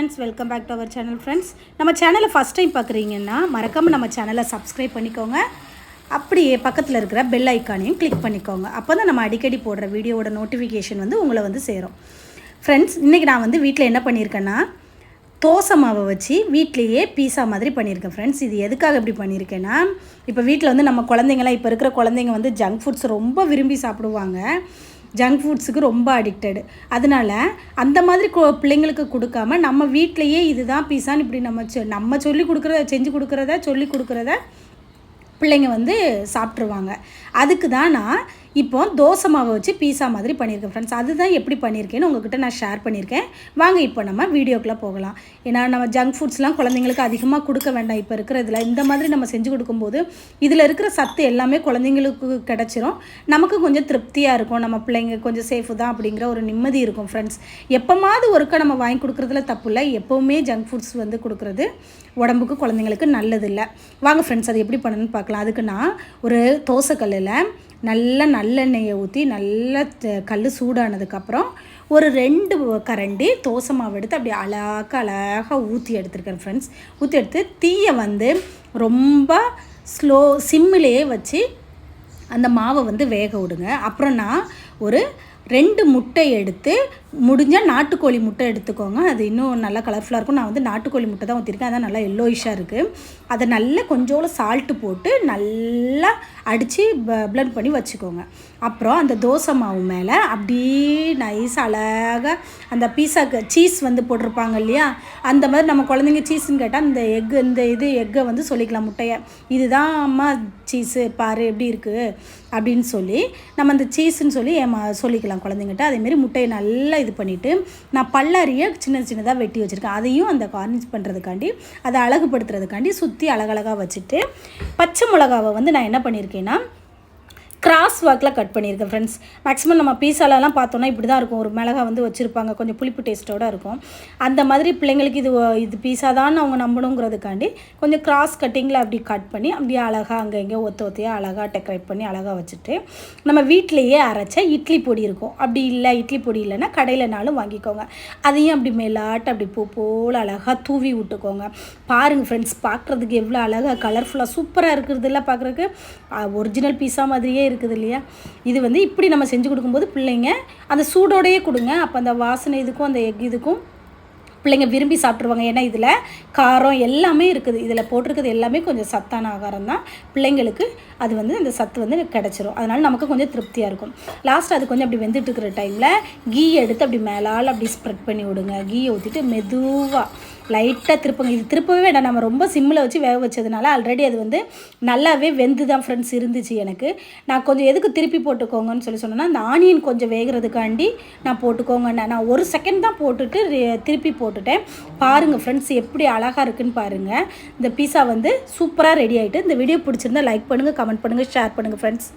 Friends, welcome back to our channel. Friends, நம்ம சேனலை first time பார்க்குறீங்கன்னா மறக்காமல் நம்ம சேனலை சப்ஸ்கிரைப் பண்ணிக்கோங்க. அப்படியே பக்கத்தில் இருக்கிற பெல் ஐக்கானையும் கிளிக் பண்ணிக்கோங்க. அப்போ தான் நம்ம அடிக்கடி போடுற வீடியோவோட நோட்டிஃபிகேஷன் உங்களை சேரும். ஃப்ரெண்ட்ஸ், இன்றைக்கி நான் வீட்டில் என்ன பண்ணியிருக்கேன்னா தோசை மாவை வச்சு வீட்லேயே பீஸா மாதிரி பண்ணியிருக்கேன். ஃப்ரெண்ட்ஸ், இது எதுக்காக இப்படி பண்ணியிருக்கேன்னா, இப்போ வீட்டில் நம்ம குழந்தைங்களாம் இப்போ இருக்கிற குழந்தைங்க ஜங்க் ஃபுட்ஸ் ரொம்ப விரும்பி சாப்பிடுவாங்க. ஜங்க் ஃபுட்ஸுக்கு ரொம்ப அடிக்டடு. அதனால் அந்த மாதிரி பிள்ளைங்களுக்கு கொடுக்காம நம்ம வீட்டிலையே இதுதான் பீஸான்னு இப்படி நம்ம சொல்லி கொடுக்குறத செஞ்சு கொடுக்குறத பிள்ளைங்க சாப்பிட்ருவாங்க. அதுக்கு தான் நான் இப்போ தோசை மாவை வச்சு பீஸா மாதிரி பண்ணியிருக்கேன். ஃப்ரெண்ட்ஸ், அதுதான் எப்படி பண்ணியிருக்கேன்னு உங்கள்கிட்ட நான் ஷேர் பண்ணியிருக்கேன். வாங்க இப்போ நம்ம வீடியோக்குள்ளே போகலாம். ஏன்னா நம்ம ஜங்க் ஃபுட்ஸ்லாம் குழந்தைங்களுக்கு அதிகமாக கொடுக்க வேண்டாம். இப்போ இருக்கிறதுல இந்த மாதிரி நம்ம செஞ்சு கொடுக்கும்போது இதில் இருக்கிற சத்து எல்லாமே குழந்தைங்களுக்கு கிடச்சிரும். நமக்கு கொஞ்சம் திருப்தியாக இருக்கும். நம்ம பிள்ளைங்க கொஞ்சம் சேஃபு தான் அப்படிங்கிற ஒரு நிம்மதி இருக்கும். ஃப்ரெண்ட்ஸ், எப்போமாவது ஒருக்கா நம்ம வாங்கி கொடுக்குறதுல தப்பு இல்லை. எப்போவுமே ஜங்க் ஃபுட்ஸ் கொடுக்குறது உடம்புக்கு குழந்தைங்களுக்கு நல்லதில்லை. வாங்க ஃப்ரெண்ட்ஸ், அது எப்படி பண்ணணும்னு பார்க்கலாம். அதுக்கு நான் ஒரு தோசைக்கல்லில் நல்லெண்ணெயை ஊற்றி நல்லா கல் சூடானதுக்கப்புறம் ஒரு 2 கரண்டி தோசை மாவு எடுத்து அப்படியே அழகாக ஊற்றி எடுத்துருக்கேன். ஃப்ரெண்ட்ஸ், ஊற்றி எடுத்து தீயை ரொம்ப சிம்மிலேயே வச்சு அந்த மாவை வேக விடுங்க. அப்புறம் நான் ஒரு 2 முட்டை எடுத்து, முடிஞ்சால் நாட்டுக்கோழி முட்டை எடுத்துக்கோங்க. அது இன்னும் நல்லா கலர்ஃபுல்லாக இருக்கும். நான் நாட்டுக்கோழி முட்டை தான் ஊற்றிருக்கேன். அதான் நல்லா எல்லோயிஷாக இருக்குது. அதை நல்லா கொஞ்சோண்டு சால்ட்டு போட்டு நல்லா அடித்து பிளெண்ட் பண்ணி வச்சுக்கோங்க. அப்புறம் அந்த தோசை மாவு மேலே அப்படியே நைஸ் அழகாக அந்த பீஸாக்கு சீஸ் போட்டிருப்பாங்க இல்லையா, அந்த மாதிரி நம்ம குழந்தைங்க சீஸுன்னு கேட்டால் இந்த எக்கை சொல்லிக்கலாம். முட்டையை இதுதான் அம்மா சீஸு பாரு எப்படி இருக்குது அப்படின்னு சொல்லி நம்ம அந்த சீஸுன்னு சொல்லி சொல்லிக்கலாம் குழந்தைங்கிட்ட. அதேமாரி முட்டையை நல்லா இது பண்ணிவிட்டு நான் பல்லாரியை சின்னதாக வெட்டி வச்சுருக்கேன். அதையும் அந்த கார்னிஷ் பண்ணுறதுக்காண்டி, அதை அழகுபடுத்துறதுக்காண்டி சுற்றி அழகழகாக வச்சுட்டு, பச்சை மிளகாவை நான் என்ன பண்ணியிருக்கேன்னா கிராஸ் வாக்கில் கட் பண்ணியிருக்கேன். ஃப்ரெண்ட்ஸ், மேக்ஸிமம் நம்ம பீஸாலலாம் பார்த்தோன்னா இப்படி தான் இருக்கும். ஒரு மிளகா வச்சுருப்பாங்க, கொஞ்சம் புளிப்பு டேஸ்ட்டோடு இருக்கும். அந்த மாதிரி பிள்ளைங்களுக்கு இது பீஸா தான் அவங்க நம்பணுங்கிறதுக்காண்டி கொஞ்சம் கிராஸ் கட்டிங்கில் அப்படி கட் பண்ணி அப்படியே அழகாக அங்கே இங்கே ஒத்தையாக அழகாக டெக்கரேட் பண்ணி அழகாக வச்சுட்டு, நம்ம வீட்டிலையே அரைச்ச இட்லி பொடி இருக்கும். அப்படி இல்லை இட்லி பொடி இல்லைன்னா கடையிலனாலும் வாங்கிக்கோங்க. அதையும் அப்படி மேலாட்டு அப்படி பூ போல் அழகாக தூவி விட்டுக்கோங்க. பாருங்கள் ஃப்ரெண்ட்ஸ், பார்க்குறதுக்கு எவ்வளோ அழகாக கலர்ஃபுல்லாக சூப்பராக இருக்கிறது இல்லை, பார்க்குறதுக்கு ஒரிஜினல் பீஸா மாதிரியே இருக்குது இல்லையா. இது இப்படி நம்ம செஞ்சு கொடுக்கும்போது பிள்ளைங்க அந்த சூடோடையே கொடுங்க. அப்போ அந்த வாசனை இதுக்கும் அந்த எக் இதுக்கும் பிள்ளைங்க விரும்பி சாப்பிட்ருவாங்க. ஏன்னா இதில் காரம் எல்லாமே இருக்குது. இதில் போட்டிருக்கிறது எல்லாமே கொஞ்சம் சத்தான ஆகாரம் தான். பிள்ளைங்களுக்கு அது அந்த சத்து கிடச்சிரும். அதனால் நமக்கு கொஞ்சம் திருப்தியாக இருக்கும். லாஸ்ட் அது கொஞ்சம் அப்படி வெந்துட்டு இருக்கிற டைமில் கீ எடுத்து அப்படி மேலால் அப்படி ஸ்ப்ரெட் பண்ணி விடுங்க. கீயை ஊற்றிட்டு மெதுவாக லைட்டாக திருப்புங்க. இது திருப்பவே வேண்டாம், நம்ம ரொம்ப சிம்மில் வச்சு வேக வச்சதுனால ஆல்ரெடி அது நல்லாவே வெந்து தான் ஃப்ரெண்ட்ஸ் இருந்துச்சு. எனக்கு நான் கொஞ்சம் எதுக்கு திருப்பி போட்டுக்கோங்கன்னு சொன்னேன்னா, அந்த ஆனியன் கொஞ்சம் வேகிறதுக்காண்டி நான் போட்டுக்கோங்கன்னு நான் 1 செகண்ட் தான் போட்டுட்டு திருப்பி போட்டுட்டேன். பாருங்கள் ஃப்ரெண்ட்ஸ், எப்படி அழகாக இருக்குன்னு பாருங்கள். இந்த பீஸா சூப்பராக ரெடி ஆகிட்டு. இந்த வீடியோ பிடிச்சிருந்தா லைக் பண்ணுங்கள், கமெண்ட் பண்ணுங்கள், ஷேர் பண்ணுங்கள் ஃப்ரெண்ட்ஸ்.